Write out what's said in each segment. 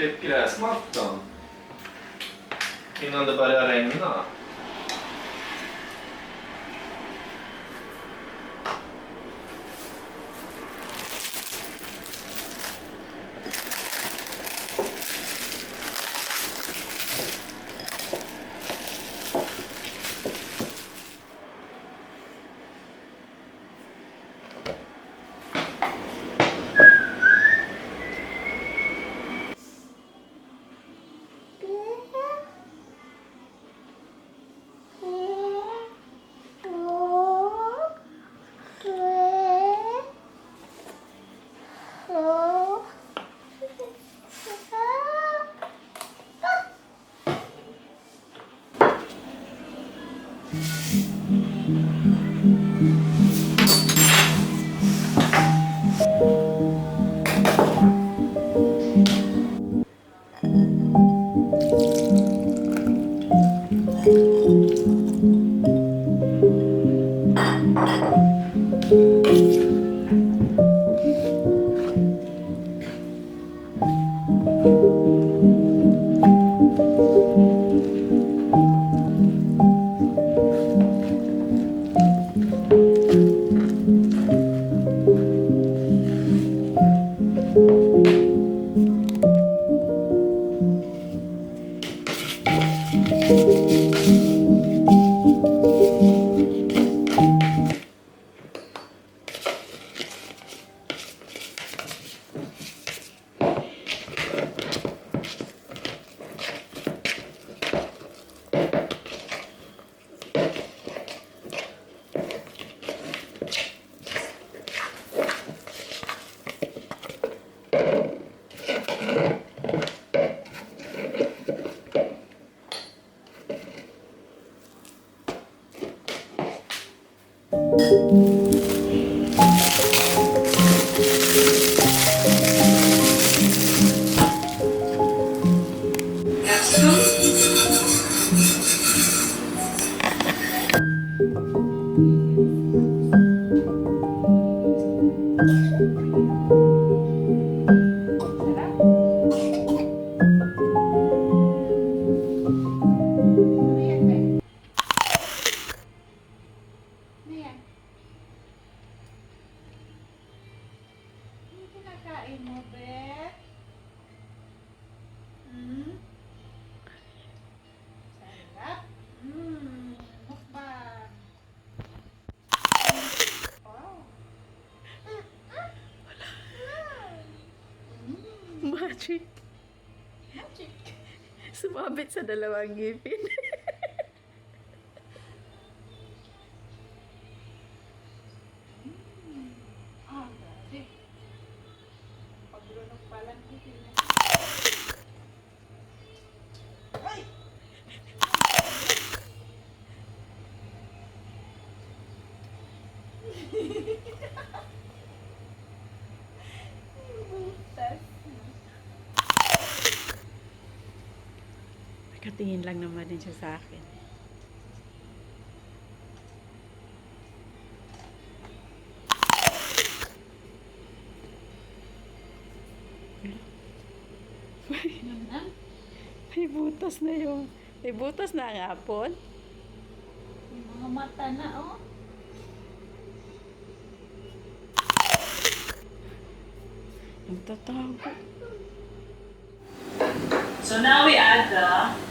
ett gräsmattan innan det börjar regna. Magic. Magic. Sumabit sa dalawang ngipin. Grabe. Paglunok pa lang ngipin. Ay! Nakatingin lang naman din siya sa akin. May butas na yung... May butas na ang apple. Yung mga mata na, oh. Ang tatago. So now we add the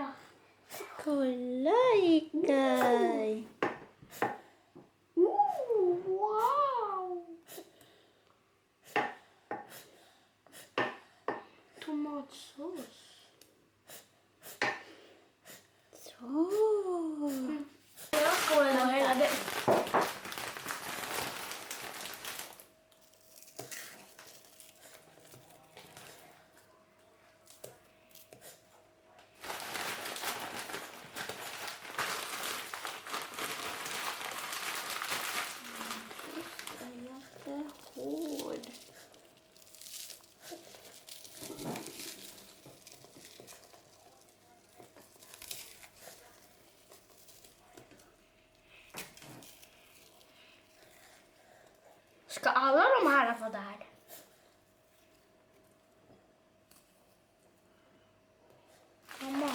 Kolla. Kolla Ikaj. Wow! Tomatsås. Så. Jag skålar och hela det. Jättehård. Ska alla de här få där? Mamma.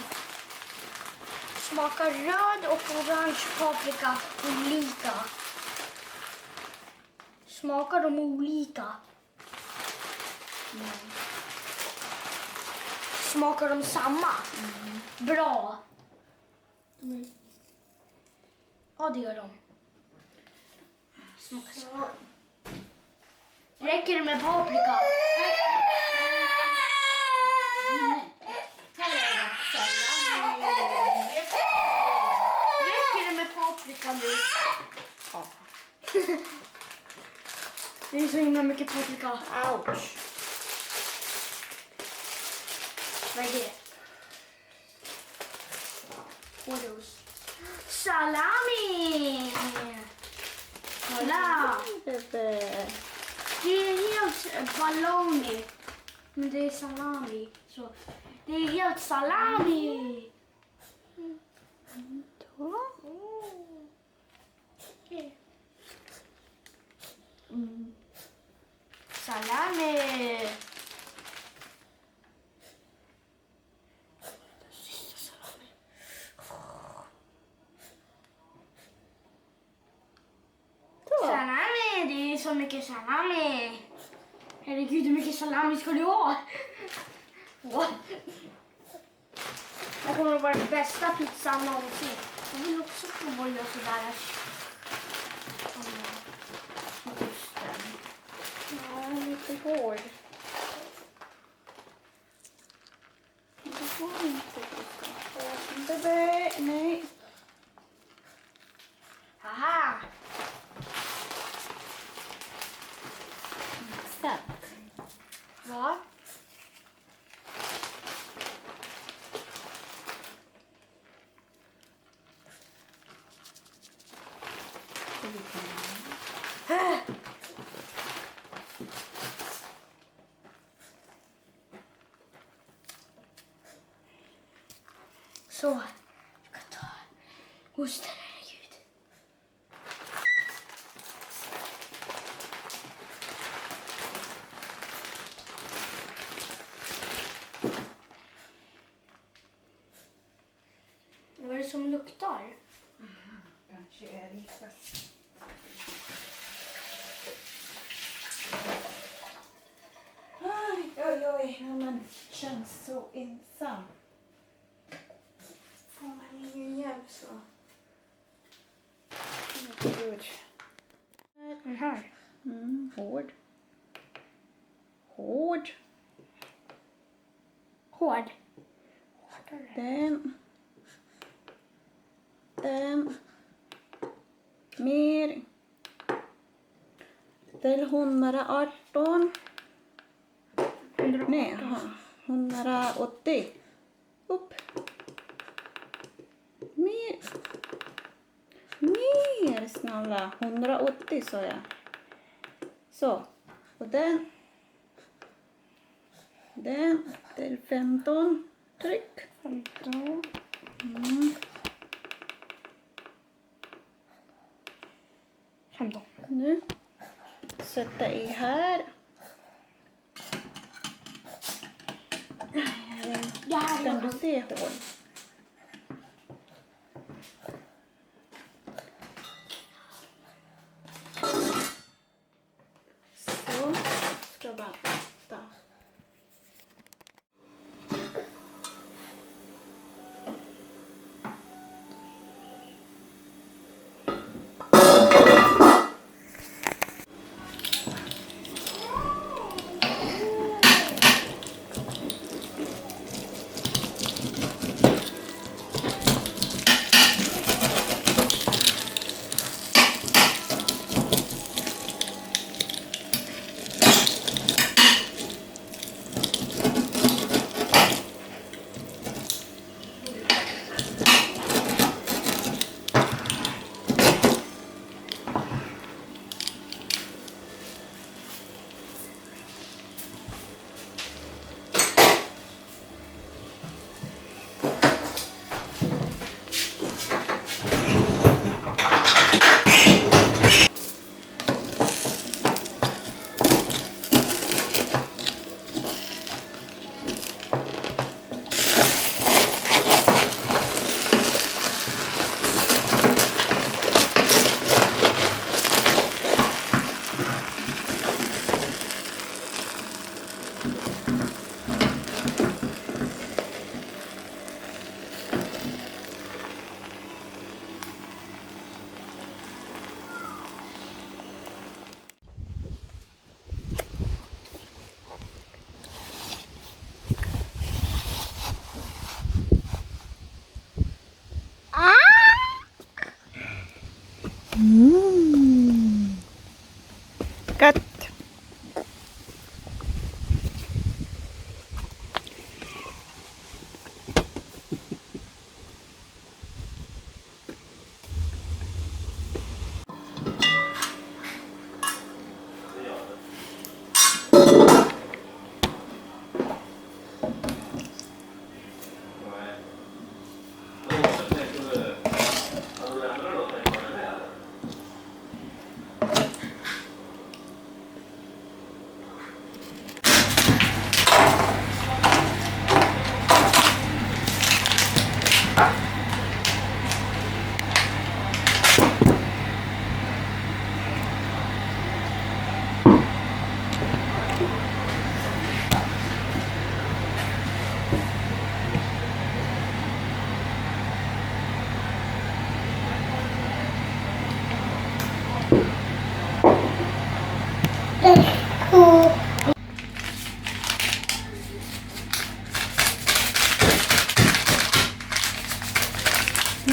Smakar röd och orange paprika olika? Smakar de olika? Smakar de samma? Bra. Ja, det gör de. Smakar samma. Räcker det med paprika? Räcker det med paprika nu? Ja. Det är så himla mycket paprika. Ouch. Vad är det? Hårdost. Salami! Kolla! Det är helt baloney. Men det är salami. Så det är helt salami. Salami. Salami, det är så mycket salami. Herregud, hur mycket salami ska du ha? What? Det kommer att vara den bästa pizzan någonsin. Jag vill också prova att göra sådär. Ja, lite hård. Det får inte nej. Haha! Exakt. Va? Så, jag ska ta osten, herregud. Vad är det som luktar? Kanske är lite. Oj, när man känns så ensam. Får man ingen hjälp så. Gud. Den här. Hård. Hård. Hård. Den. Mer. Till 118. Nej, 180. Upp. Mer snälla. 180 sa jag. Så. Och den till 15. Tryck. 15. Mm. 15. Nu. Sätta i här. Kan du se hål? Så. Ska bara äta.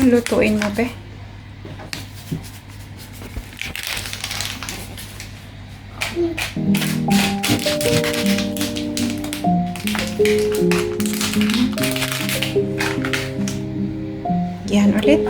Anong lutuin mo, be? Yan ulit.